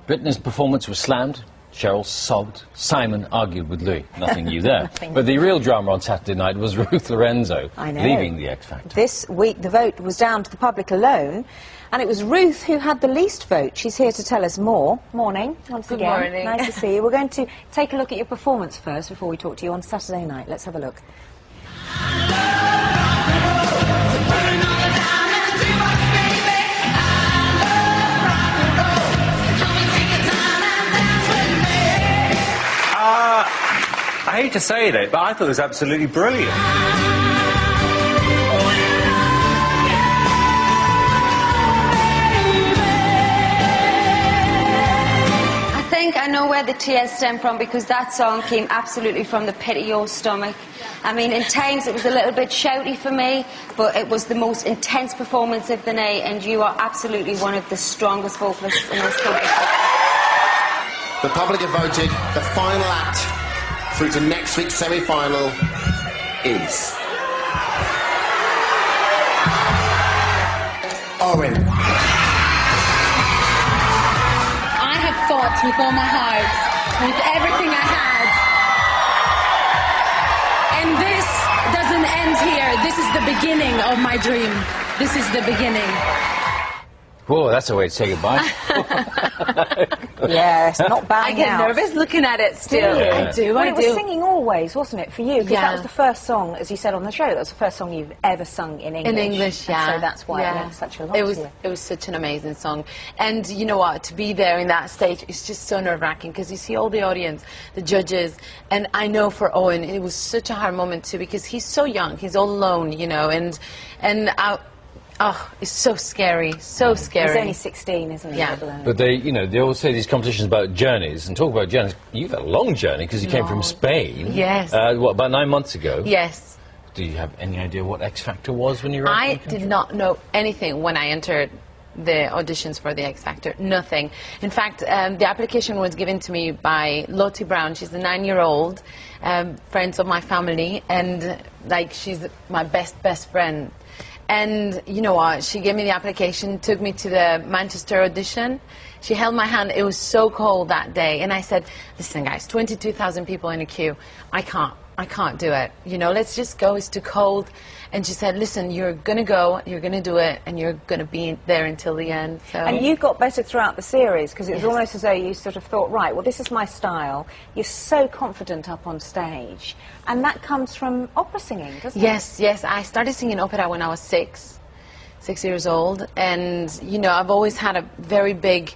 Britney's performance was slammed. Cheryl sobbed. Simon argued with Louis. Nothing new there. But the real drama on Saturday night was Ruth Lorenzo leaving the X Factor. This week the vote was down to the public alone, and it was Ruth who had the least vote. She's here to tell us more. Morning, once again. Good morning. Nice to see you. We're going to take a look at your performance first before we talk to you on Saturday night. Let's have a look. I hate to say it, but I thought it was absolutely brilliant. I think I know where the tears stem from, because that song came absolutely from the pit of your stomach. I mean, in times it was a little bit shouty for me, but it was the most intense performance of the night, and you are absolutely one of the strongest vocalists in this country. The public have voted. The final act through to next week's semi-final is Owen. I have fought with all my heart, with everything I had. And this doesn't end here. This is the beginning of my dream. This is the beginning. Whoa, that's a way to say goodbye. Yes, not bowing I get out. nervous looking at it still. Yeah. I do, Well, I it was do. Singing Always, wasn't it, for you? Because that was the first song, as you said on the show, that was the first song you've ever sung in English. In English, And yeah. so that's why it meant such a lot It to was, you. it was such an amazing song. And you know what, to be there in that stage is just so nerve-wracking, because you see all the audience, the judges, and I know for Owen, it was such a hard moment too, because he's so young, he's all alone, you know, and it's so scary, so scary. He's only 16, isn't he? Yeah. But they, you know, they always say these competitions about journeys, and talk about journeys. You've had a long journey, because you came from Spain. Yes. What, about 9 months ago? Yes. Do you have any idea what X Factor was when you were I did not know anything when I entered the auditions for the X Factor. Nothing. In fact, the application was given to me by Lottie Brown. She's a 9-year-old, friends of my family, and like she's my best friend. And you know what? She gave me the application, took me to the Manchester audition. She held my hand. It was so cold that day, and I said, "Listen, guys, 22,000 people in a queue. I can't do it. You know, let's just go. It's too cold." And she said, "Listen, you're gonna go. You're gonna do it, and you're gonna be there until the end." So. And you got better throughout the series, because it was almost as though you sort of thought, right, well, this is my style. You're so confident up on stage. And that comes from opera singing, doesn't it? Yes, yes. I started singing opera when I was 6 years old. And, you know, I've always had a very big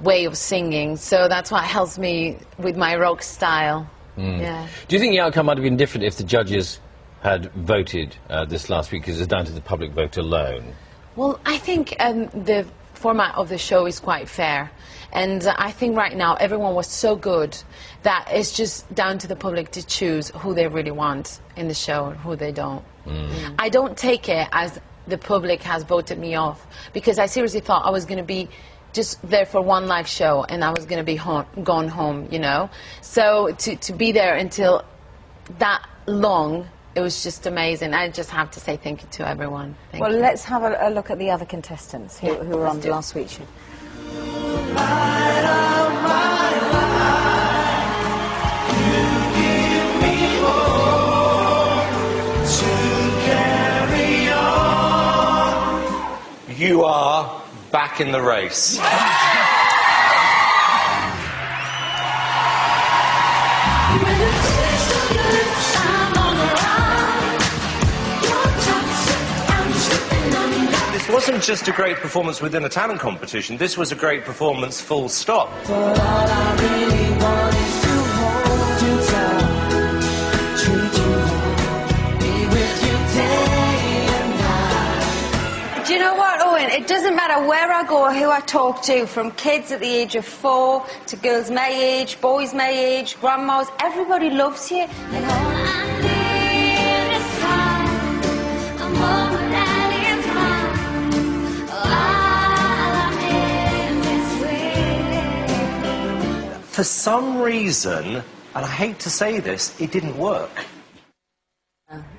way of singing. So that's what helps me with my rock style. Yeah. Do you think the outcome might have been different if the judges had voted this last week, because it's down to the public vote alone? Well, I think the format of the show is quite fair. And I think right now everyone was so good that it's just down to the public to choose who they really want in the show and who they don't. I don't take it as the public has voted me off, because I seriously thought I was going to be just there for one live show and I was going to be gone home, you know. So to be there until that long, it was just amazing. I just have to say thank you to everyone. Thank Well, you. let's have a look at the other contestants who were on last week's show. You are back in the race. This wasn't just a great performance within a talent competition, this was a great performance full stop. Do you know what, Owen? It doesn't matter where I go or who I talk to, from kids at the age of 4 to girls my age, boys my age, grandmas, everybody loves you. For some reason, and I hate to say this, it didn't work.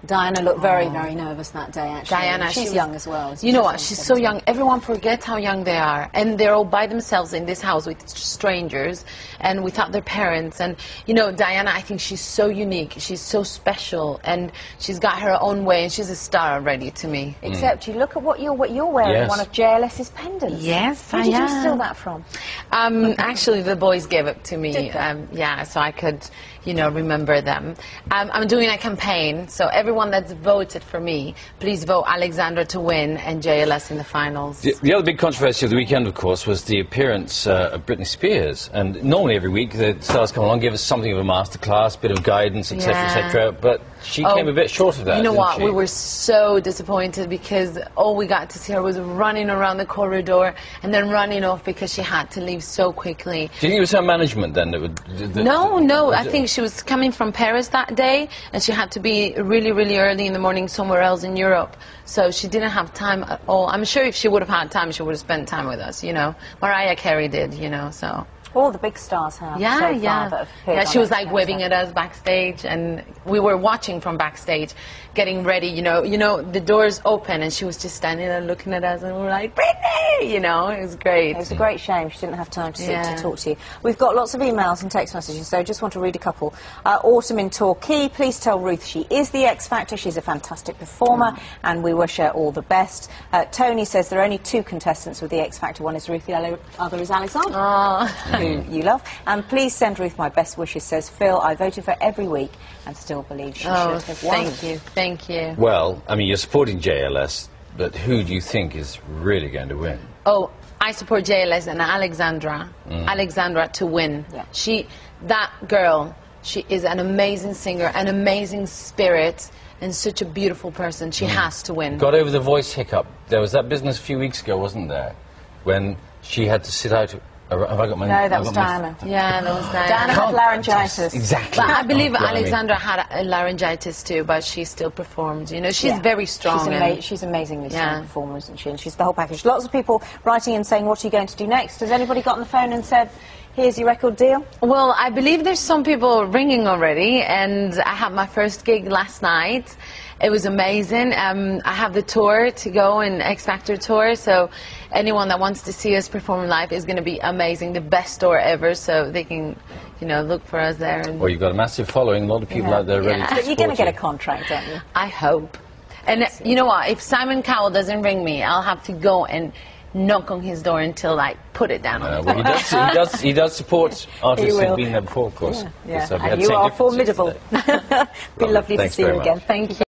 Diana looked very, very nervous that day, actually. Diana, she's young as well. You know what? She's so young. Everyone forgets how young they are. And they're all by themselves in this house with strangers and without their parents. And, you know, Diana, I think she's so unique. She's so special. And she's got her own way. And she's a star already to me. Except you look at what you're wearing, yes. one of JLS's pendants. Yes, Where did you steal that from? Actually, the boys gave it to me. Yeah, so I could, you know, remember them. I'm doing a campaign, so everyone that's voted for me, please vote Alexandra to win and JLS in the finals. The other big controversy of the weekend, of course, was the appearance of Britney Spears. And normally every week the stars come along, give us something of a masterclass, bit of guidance, etc., etc. But she came a bit short of that. You know what? She? We were so disappointed because all we got to see her was running around the corridor and then running off because she had to leave so quickly. Do you think it was her management then that would... No. I think she was coming from Paris that day and she had to be really, really early in the morning somewhere else in Europe. So she didn't have time at all. I'm sure if she would have had time, she would have spent time with us, you know. Mariah Carey did, you know, so... All the big stars have so far that have appeared. Yeah, she was like waving at us backstage, and we were watching from backstage, getting ready. You know, the doors open, and she was just standing there looking at us, and we were like, Britney! You know, it was great. It was a great shame she didn't have time to talk to you. We've got lots of emails and text messages, so I just want to read a couple. Autumn in Torquay, please tell Ruth she is the X Factor. She's a fantastic performer, and we wish her all the best. Tony says there are only 2 contestants with the X Factor. One is Ruth, the other is Alexandra. Oh. Who you love. And please send Ruth my best wishes, says Phil. I voted for every week and still believe she should have won. Thank you. Well, I mean, you're supporting JLS, but who do you think is really going to win? Oh, I support JLS and Alexandra. Alexandra to win. Yeah. That girl, she is an amazing singer, an amazing spirit, and such a beautiful person. She has to win. Got over the voice hiccup. There was that business a few weeks ago, wasn't there? When she had to sit out... Have I got my... No, that was Diana. Yeah, that was Diana. Diana had laryngitis. Exactly. But I believe Alexandra had a laryngitis too, but she still performed. You know, she's very strong. She's amazingly strong performer, isn't she? And she's the whole package. Lots of people writing in saying, what are you going to do next? Has anybody got on the phone and said, here's your record deal? Well, I believe there's some people ringing already, and I had my first gig last night. It was amazing. I have the tour to go, an X Factor tour, so anyone that wants to see us perform live is going to be amazing, the best tour ever, so they can, you know, look for us there. And well, you've got a massive following, a lot of people out there ready to support you. But you're going to get a contract, don't you? I hope. And you know what, if Simon Cowell doesn't ring me, I'll have to go and knock on his door until I put it down. Well, he does support artists who've been there before, of course. Yeah. So and you are formidable. Be lovely to see you again. Thank you.